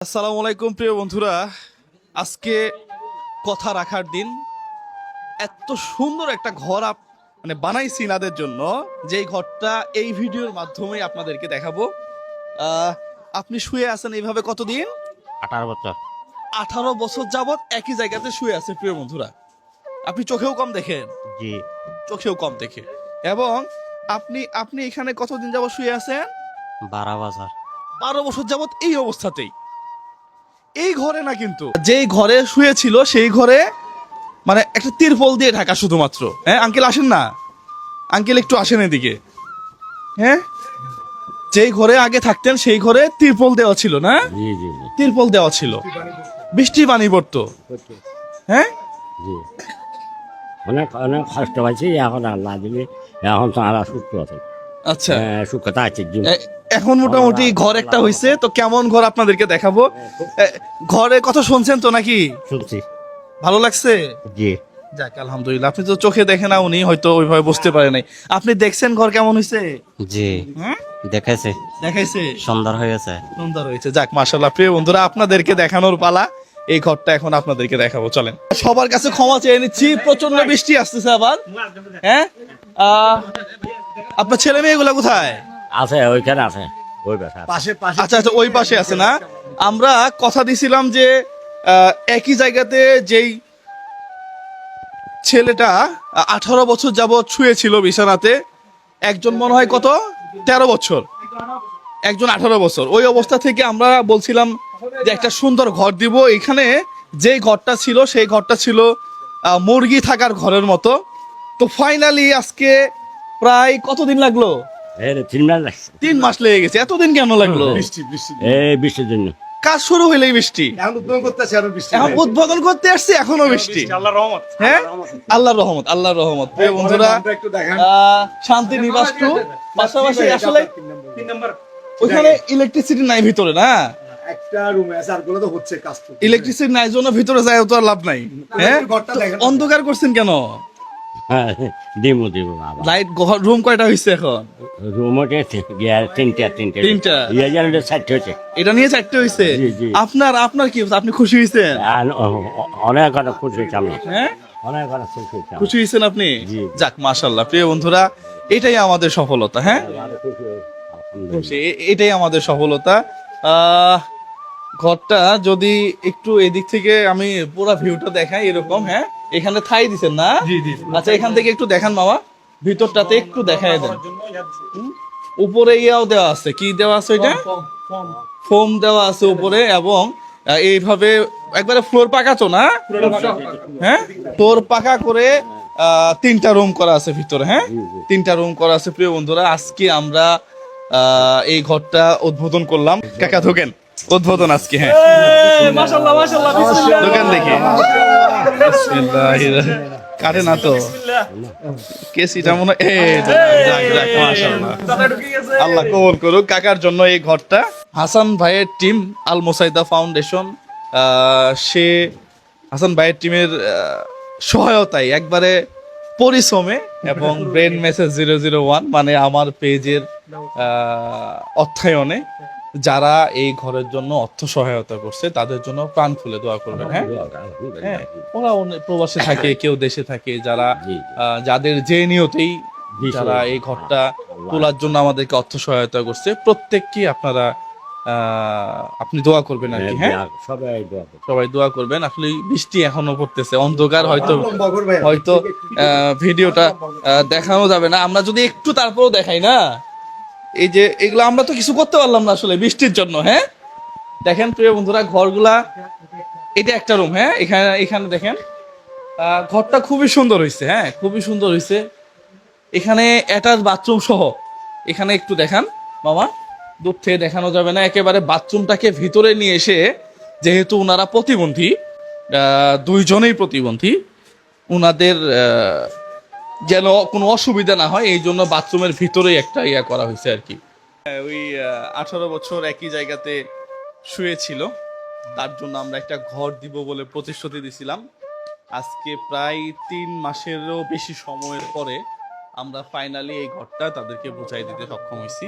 আসসালামু আলাইকুম প্রিয় বন্ধুরা, আজকে কথা রাখার দিন। এত সুন্দর একটা ঘর বানাইছি ইনাদের জন্য, যেই ঘরটা এই ভিডিওর মাধ্যমে আপনাদেরকে দেখাবো। আহ, আপনি শুয়ে আছেন এইভাবে কতদিন? 18 বছর। 18 বছর যাবত একই জায়গাতে শুয়ে আছে প্রিয় বন্ধুরা। আপনি চোখেও কম দেখেন, জি। চোখেও কম দেখে। এবং আপনি আপনি এখানে কতদিন যাবত শুয়ে আছেন? 12 বছর। 12 বছর যাবত এই অবস্থাতেই। এই ঘরে না, কিন্তু যেই ঘরে শুয়েছিল সেই ঘরে একটা তিরপল দিয়ে ঢাকা শুধুমাত্র। হ্যাঁ আঙ্কেল আসেন না, আঙ্কেল একটু আসেন এদিকে। হ্যাঁ, যেই ঘরে আগে থাকতেন সেই ঘরে তিরপল দেওয়া ছিল না? জি জি জি তিরপল দেওয়া ছিল, বৃষ্টি পানি পড়তো। হ্যাঁ, জি। অনেক অনেক কষ্ট পাইছি, এখন আল্লাহ দিলে এখন তো আল্লাহ সুস্থ আছে। আচ্ছা। সুখতা আছে। এখন মোটামুটি ঘর একটা হইছে, তো কেমন ঘর আপনাদেরকে দেখাবো। ঘরে কথা শুনছেন তো নাকি? শুনছি। ভালো লাগছে? জি যাক আলহামদুলিল্লাহ। আপনি তো চোখে দেখে না, উনি হয়তো ওইভাবে বুঝতে পারে নাই। আপনি দেখছেন ঘর কেমন হয়েছে? জি দেখাইছে, দেখাইছে সুন্দর হয়েছে। সুন্দর হয়েছে। যাক মাশাআল্লাহ। প্রিয় বন্ধুরা, আপনাদেরকে দেখানোর পালা। এই ঘরটা এখন আপনাদেরকে দেখাবো, চলেন। সবার কাছে ক্ষমা চেয়ে নিচ্ছি, প্রচন্ড বৃষ্টি আসতেছে আবার। হ্যাঁ, আপনার ছেলে মেয়েগুলা কোথায়? আছে ওইখানে আছে, ওই পাশে। আচ্ছা আচ্ছা, ওই পাশে আছে না? আমরা কথা দিছিলাম যে একই জায়গাতে যেই ছেলেটা 18 বছর যাবৎ শুয়েছিল বিছানাতে, একজন মনে হয় কত 13 বছর, একজন 18 বছর। ওই অবস্থা থেকে আমরা বলছিলাম যে একটা সুন্দর ঘর দিব। এখানে যেই ঘরটা ছিল সেই ঘরটা ছিল মুরগি থাকার ঘরের মতো। তো ফাইনালি আজকে প্রায় কতদিন লাগলো? 3 মাস লাগছে। 3 মাস লেগে গেছে। এতদিন কেন লাগলো? এই বৃষ্টির জন্য। কাজ শুরু হইলেই বৃষ্টি, এখন উদ্বোধন করতে আসছি এখনো বৃষ্টি। হ্যাঁ, আল্লাহর রহমত, আল্লাহর রহমত। প্রিয় বন্ধুরা, শান্তি নিবাস টু পাশাপাশি আসলে ওইখানে ইলেকট্রিসিটি নাই ভিতরে, না একটা রুমে আছে, আর গুলো তো হচ্ছে কাজ। ইলেকট্রিসিটি নাই জন্য ভিতরে যায় তো আর লাভ নাই। হ্যাঁ, অন্ধকার করছেন কেন? দিমু বাবা। লাইট রুম কয়টা হইছে এখন? রুমে তিনটা। তিনটা। 4টা হচ্ছে। এটা নিয়ে 4টে হইছে। জি, জি। আপনার কি অবস্থা? আপনি খুশি হইছেন? অনেক অনেক খুশি হয়েছে আমি। হ্যাঁ, অনেক অনেক খুশি হয়েছে। খুশি হয়েছেন আপনি? জি। যাক মাশাআল্লাহ। প্রিয় বন্ধুরা, এটাই আমাদের সফলতা। হ্যাঁ, এটাই আমাদের সফলতা। ঘরটা যদি একটু এদিক থেকে আমি পুরো ভিউটা দেখাই এরকম। হ্যাঁ, এখানে থাই দিছেন না? আচ্ছা, এখান থেকে একটু দেখান মামা, ভিতরটাতে একটু দেখায় দেন। উপরে ইয়াও দেওয়া আছে, কি দেওয়া আছে ওইটা? ফোম দেওয়া আছে উপরে। এবং এইভাবে একবারে ফ্লোর পাকা তো না? হ্যাঁ, ফ্লোর পাকা করে 3টা রুম করা আছে ভিতরে। হ্যাঁ, 3টা রুম করা আছে। প্রিয় বন্ধুরা, আজকে আমরা এই ঘরটা উদ্বোধন করলাম। কাকা ঢোকেন, উদ্বোধন আজকে। হ্যাঁ, মাশাআল্লাহ মাশাআল্লাহ, বিসমিল্লাহ। দোকান দেখি। কাটে না তো কেসিটা মনে হয়। মাশাআল্লাহ, আল্লাহ কবুল করুক কাকার জন্য এই ঘরটা। হাসান ভাইয়ের টিম, আল মোসাইদা ফাউন্ডেশন, সে হাসান ভাইয়ের টিমের সহায়তায়, একবারে পরিশ্রমে এবং ব্রেন মেসেজ 001 মানে আমার পেজের অর্থায়নে যারা এই ঘরের জন্য অর্থ সহায়তা করছে তাদের জন্য প্রাণ খুলে দোয়া করবেন। হ্যাঁ, হ্যাঁ, ওরা প্রবাসে থাকে, কেউ দেশে থাকে, যারা যাদের যে নিয়তেই যারা এই ঘরটা তোলার জন্য আমাদেরকে অর্থ সহায়তা করছে, প্রত্যেককে আপনি দোয়া করবেন আর কি। হ্যাঁ, সবাই দোয়া করবেন। আসলে বৃষ্টি এখনো পড়তেছে, অন্ধকার, হয়তো ভিডিওটা দেখানো যাবে না। আমরা যদি একটু তারপরেও দেখাই না, এই যে এগুলো আমরা তো কিছু করতে পারলাম না আসলে বৃষ্টির জন্য। হ্যাঁ, দেখেন প্রিয় বন্ধুরা, ঘরগুলা, এটা একটা রুম। হ্যাঁ, এখানে দেখেন, ঘরটা খুবই সুন্দর হয়েছে। হ্যাঁ, খুবই সুন্দর হয়েছে। এখানে অ্যাটাচ বাথরুম সহ। এখানে একটু দেখান মামা, দূর থেকে দেখানো যাবে না, একেবারে বাথরুমটাকে ভিতরে নিয়ে এসে, যেহেতু ওনারা প্রতিবন্ধী, দুইজনেই প্রতিবন্ধী, ওনাদের যেন কোনো অসুবিধা না হয় এই জন্য বাথরুমের ভিতরেই একটা ইয়া করা হয়েছে আর কি। ওই 18 বছর একই জায়গাতে শুয়েছিল, তার জন্য আমরা একটা ঘর দিব বলে প্রতিশ্রুতি দিছিলাম। আজকে প্রায় 3 মাসেরও বেশি সময়ের পরে আমরা ফাইনালি এই ঘরটা তাদেরকে বুঝাই দিতে সক্ষম হয়েছি।